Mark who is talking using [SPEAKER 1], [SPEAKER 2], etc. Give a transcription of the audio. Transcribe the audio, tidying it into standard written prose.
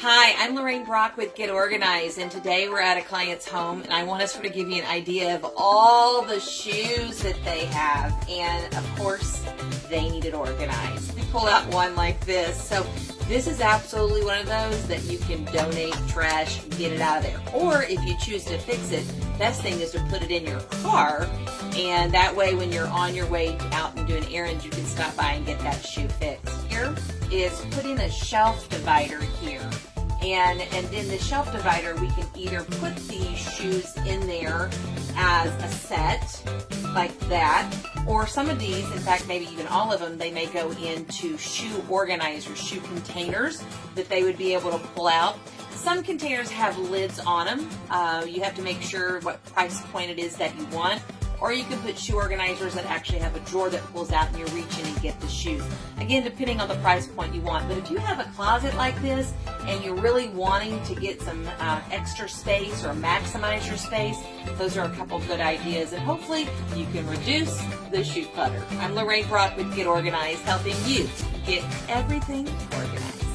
[SPEAKER 1] Hi, I'm Lorraine Brock with Get Organized, and today we're at a client's home, and I want to sort of give you an idea of all the shoes that they have, and of course, they need it organized. We pull out one like this, so this is absolutely one of those that you can donate, trash, get it out of there. Or if you choose to fix it, best thing is to put it in your car, and that way when you're on your way out and doing errands, you can stop by and get that shoe fixed. Here is putting a shelf divider here. And in the shelf divider, we can either put these shoes in there as a set, like that, or some of these, in fact, maybe even all of them, they may go into shoe organizers, shoe containers that they would be able to pull out. Some containers have lids on them. You have to make sure what price point it is that you want. Or you can put shoe organizers that actually have a drawer that pulls out and you're reaching and get the shoes. Again, depending on the price point you want. But if you have a closet like this and you're really wanting to get some extra space or maximize your space, those are a couple good ideas. And hopefully you can reduce the shoe clutter. I'm Lorraine Brock with Get Organized, helping you get everything organized.